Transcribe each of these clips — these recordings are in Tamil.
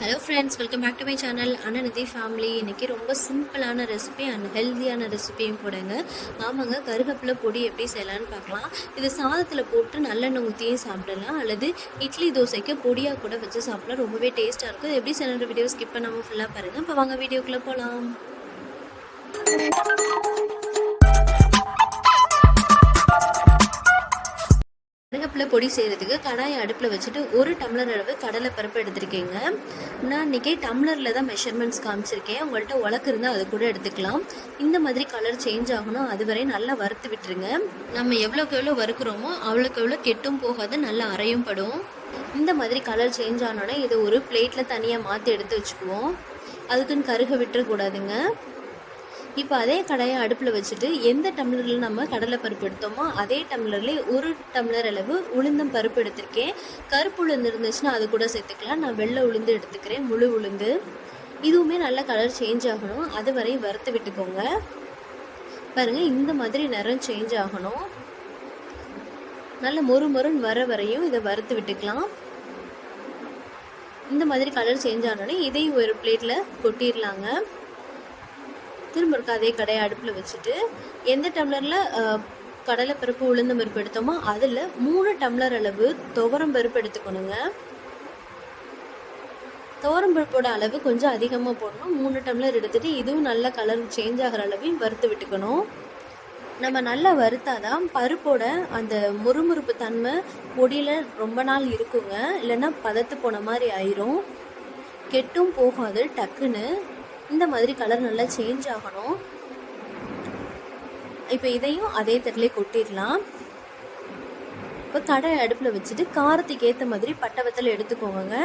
Hello friends, welcome back to my channel Ananidhi family. இன்றைக்கி ரொம்ப சிம்பிளான ரெசிபி அண்ட் ஹெல்த்தியான ரெசிபியும் கூடங்க. ஆமாங்க, கருவேப்பிலை பொடி எப்படி செய்யலான்னு பார்க்கலாம். இது சாதத்தில் போட்டு நல்லெண்ணெய் ஊற்றியும் சாப்பிடலாம், அல்லது இட்லி தோசைக்கு பொடியாக கூட வச்சு சாப்பிடலாம். ரொம்பவே டேஸ்ட்டாக இருக்கும். எப்படி செய்யணுன்ற வீடியோ ஸ்கிப் பண்ணாமல் ஃபுல்லாக பாருங்கள். இப்போ வாங்க வீடியோக்குள்ளே போகலாம். கருவேப்பிலை பொடி செய்கிறதுக்கு கடாயை அடுப்பில் வச்சுட்டு 1 டம்ளர் அளவு கடலை பருப்பு எடுத்துருக்கேங்க. நான் இன்றைக்கி டம்ளரில் தான் மெஷர்மெண்ட்ஸ் காமிச்சிருக்கேன். உங்கள்கிட்ட உலக்கு இருந்தால் அது கூட எடுத்துக்கலாம். இந்த மாதிரி கலர் சேஞ்ச் ஆகணும், அதுவரை நல்லா வறுத்து விட்டுருங்க. நம்ம எவ்வளோக்கு எவ்வளோ வறுக்கிறோமோ அவ்வளோக்கு எவ்வளோ கெட்டும் போகாது, நல்லா அரையும் படும். இந்த மாதிரி கலர் சேஞ்ச் ஆனோன்னா இதை ஒரு பிளேட்டில் தனியாக மாற்றி எடுத்து வச்சுக்குவோம். அதுக்குன்னு கருக விட்டுறக்கூடாதுங்க. இப்போ அதே கடாயை அடுப்பில் வச்சுட்டு எந்த டம்ளரில் நம்ம கடலை பருப்பு எடுத்தோமோ அதே டம்ளர்லேயே 1 டம்ளர் அளவு உளுந்தம் பருப்பு எடுத்திருக்கேன். கருப்பு உளுந்து இருந்துச்சுன்னா அது கூட சேர்த்துக்கலாம். நான் வெள்ளை உளுந்து எடுத்துக்கிறேன், முழு உளுந்து. இதுவுமே நல்ல கலர் சேஞ்ச் ஆகணும், அது வரை வறுத்து விட்டுக்கோங்க. பாருங்கள், இந்த மாதிரி நிறம் சேஞ்ச் ஆகணும். நல்ல மொறுன்னு வர வரையும் இதை வறுத்து விட்டுக்கலாம். இந்த மாதிரி கலர் சேஞ்ச் ஆனோடனே இதையும் ஒரு பிளேட்டில் கொட்டிடலாங்க. திரும்ப இருக்க அதே கடையை அடுப்பில் வச்சுட்டு எந்த டம்ளரில் கடலை பருப்பு உளுந்த பருப்பு எடுத்தோமோ அதில் 3 டம்ளர் அளவு துவரம் பருப்பு எடுத்துக்கணுங்க. துவரம் பருப்போட அளவு கொஞ்சம் அதிகமாக போடணும். 3 டம்ளர் எடுத்துகிட்டு இதுவும் நல்ல கலர் சேஞ்ச் ஆகிற அளவையும் வறுத்து விட்டுக்கணும். நம்ம நல்லா வறுத்தாதான் பருப்போட அந்த முறுமுறுப்பு தன்மை பொடியில் ரொம்ப நாள் இருக்குங்க. இல்லைன்னா பதத்து போன மாதிரி ஆயிரும், கெட்டும் போகாது டக்குன்னு. இந்த மாதிரி கலர் நல்லா சேஞ்ச் ஆகணும். இப்போ இதையும் அதே தட்டிலே கொட்டிடலாம். இப்போ கடாயை அடுப்பில் வச்சுட்டு காரத்துக்கு ஏற்ற மாதிரி பட்டை வத்தல் எடுத்துக்கோங்க.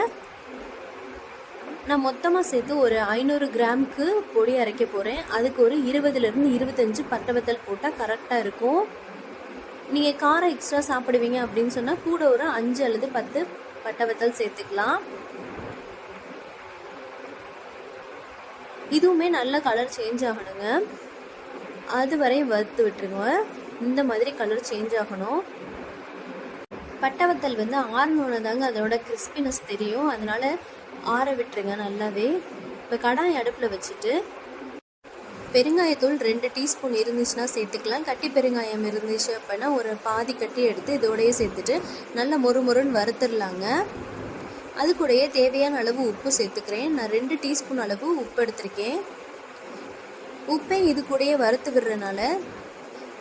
நான் மொத்தமாக சேர்த்து ஒரு 500 கிராமுக்கு பொடி அரைக்க போகிறேன். அதுக்கு ஒரு 20லேருந்து 25 பட்டை வத்தல் போட்டால் கரெக்டாக இருக்கும். நீங்கள் காரம் எக்ஸ்ட்ரா சாப்பிடுவீங்க அப்படின்னு சொன்னால் கூட ஒரு 5 அல்லது 10 பட்டை வத்தல் சேர்த்துக்கலாம். இதுவுமே நல்ல கலர் சேஞ்ச் ஆகணுங்க, அது வரை வறுத்து விட்டுருங்க. இந்த மாதிரி கலர் சேஞ்ச் ஆகணும். பட்டை வத்தல் வந்து ஆறணுன்னு தாங்க அதோட கிறிஸ்பினஸ் தெரியும், அதனால் ஆற விட்டுருங்க நல்லாவே. இப்போ கடாய் அடுப்பில் வச்சுட்டு பெருங்காயத்தூள் 2 டீஸ்பூன் இருந்துச்சுன்னா சேர்த்துக்கலாம். கட்டி பெருங்காயம் இருந்துச்சு அப்படின்னா ஒரு பாதி கட்டி எடுத்து இதோடையே சேர்த்துட்டு நல்லா மொறுன்னு வறுத்துடலாங்க. அது கூடயே தேவையான அளவு உப்பு சேர்த்துக்கிறேன். நான் 2 டீஸ்பூன் அளவு உப்பு எடுத்திருக்கேன். உப்பை இது கூடயே வறுத்து விடுறதுனால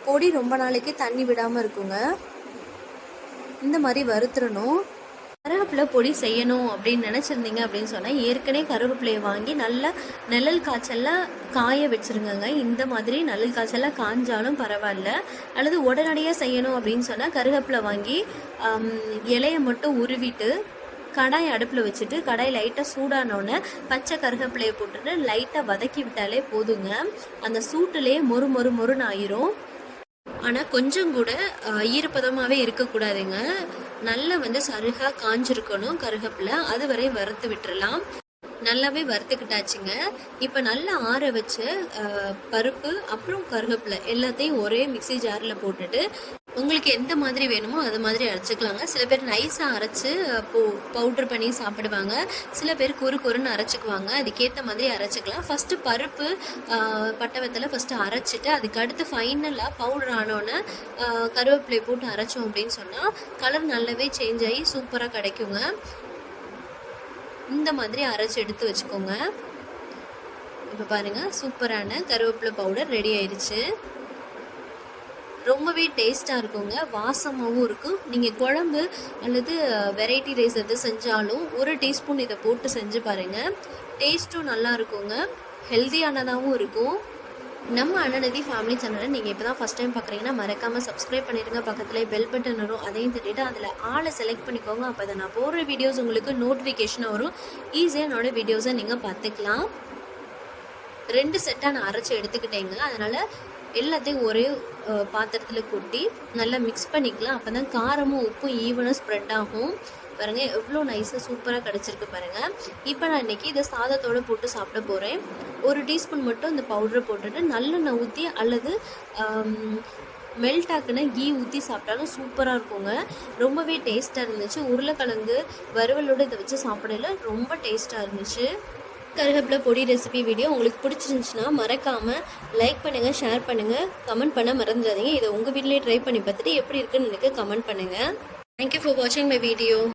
பொடி ரொம்ப நாளைக்கு தண்ணி விடாமல் இருக்குங்க. இந்த மாதிரி வறுத்துடணும். கருவேப்பிலை பொடி செய்யணும் அப்படின்னு நினச்சிருந்தீங்க அப்படின்னு சொன்னால் ஏற்கனவே கருவேப்பிலையை வாங்கி நல்லா நிழல் காய்ச்சல்லாம் காய வச்சுருங்க. இந்த மாதிரி நிழல் காய்ச்சல்லாம் காஞ்சாலும் பரவாயில்ல. அல்லது உடனடியாக செய்யணும் அப்படின்னு சொன்னால் கருவேப்பிலை வாங்கி இலையை மட்டும் உருவிட்டு கடாயை அடுப்பில் வச்சுட்டு கடாய் லைட்டாக சூடானோடனே பச்சை கருவேப்பிலையை போட்டுட்டு லைட்டாக வதக்கி விட்டாலே போதுங்க. அந்த சூட்டுலேயே மொறுன்னு ஆயிரும். ஆனால் கொஞ்சம் கூட ஈரப்பதமாகவே இருக்கக்கூடாதுங்க. நல்லா வந்து சருகாக காஞ்சிருக்கணும் கருவேப்பிலை, அது வரை வறுத்து விட்டுறலாம். நல்லாவே வறுத்துக்கிட்டாச்சுங்க. இப்போ நல்லா ஆற வச்ச பருப்பு அப்புறம் கருவேப்பிலை எல்லாத்தையும் ஒரே மிக்சி ஜாரில் போட்டுட்டு உங்களுக்கு எந்த மாதிரி வேணுமோ அது மாதிரி அரைச்சிக்கலாங்க. சில பேர் நைஸாக அரைச்சி பவுட்ரு பண்ணி சாப்பிடுவாங்க, சில பேர் குறுன்னு அரைச்சிக்குவாங்க. அதுக்கேற்ற மாதிரி அரைச்சிக்கலாம். ஃபஸ்ட்டு பருப்பு பட்டை வத்தலை ஃபஸ்ட்டு அரைச்சிட்டு அதுக்கு அடுத்து ஃபைனலாக பவுடர் ஆனோன்னே கருவேப்பிலை போட்டு அரைச்சோம் அப்படின்னு சொன்னால் கலர் நல்லாவே சேஞ்ச் ஆகி சூப்பராக கிடைக்குங்க. இந்த மாதிரி அரைச்சி எடுத்து வச்சுக்கோங்க. இப்போ பாருங்கள், சூப்பரான கருவேப்பிலை பவுடர் ரெடி ஆயிடுச்சு. ரொம்பவே டேஸ்ட்டாக இருக்குங்க, வாசமாகவும் இருக்கும். நீங்கள் குழம்பு அல்லது வெரைட்டி ரைஸ் எது செஞ்சாலும் 1 டீஸ்பூன் இதை போட்டு செஞ்சு பாருங்கள். டேஸ்ட்டும் நல்லா இருக்குங்க, ஹெல்த்தியானதாகவும் இருக்கும். நம்ம அனநிதி ஃபேமிலி சேனலை நீங்கள் இப்போ தான் ஃபஸ்ட் டைம் பார்க்குறீங்கன்னா மறக்காமல் சப்ஸ்கிரைப் பண்ணிடுங்க. பக்கத்துலேயே பெல் பட்டன் வரும், அதையும் தட்டிட்டு அதில் ஆளை செலக்ட் பண்ணிக்கோங்க. அப்போ தான் நான் போடுற வீடியோஸ் உங்களுக்கு நோட்டிஃபிகேஷனாக வரும். ஈஸியாக என்னோடய வீடியோஸை நீங்கள் பார்த்துக்கலாம். 2 செட்டாக நான் அரைச்சி எடுத்துக்கிட்டேங்க. அதனால் எல்லாத்தையும் ஒரே பாத்திரத்தில் கொட்டி நல்லா மிக்ஸ் பண்ணிக்கலாம். அப்போ தான் காரமும் உப்பும் ஈவனாக ஸ்ப்ரெட் ஆகும். பாருங்கள், எவ்வளோ நைஸாக சூப்பராக கிடச்சிருக்கு பாருங்கள். இப்போ நான் இன்றைக்கி இதை சாதத்தோடு போட்டு சாப்பிட போகிறேன். 1 டீஸ்பூன் மட்டும் இந்த பவுடரை போட்டுட்டு நல்லெண்ணெய் ஊற்றி அல்லது மெல்ட் ஆக்குன கீ ஊற்றி சாப்பிட்டாலும் சூப்பராக இருக்குங்க. ரொம்பவே டேஸ்ட்டாக இருந்துச்சு. உருளைக்கிழங்கு வறுவலோடு இதை வச்சு சாப்பிடல ரொம்ப டேஸ்ட்டாக இருந்துச்சு. கருவேப்பிலை பொடி ரெசிபி வீடியோ உங்களுக்கு பிடிச்சிருந்துச்சுன்னா மறக்காமல் லைக் பண்ணுங்கள், ஷேர் பண்ணுங்கள், கமெண்ட் பண்ண மறந்துடாதீங்க. இதை உங்கள் வீட்டிலேயே ட்ரை பண்ணி பார்த்துட்டு எப்படி இருக்குன்னு எனக்கு கமெண்ட் பண்ணுங்கள். தேங்க்யூ ஃபார் வாட்சிங் மை வீடியோ.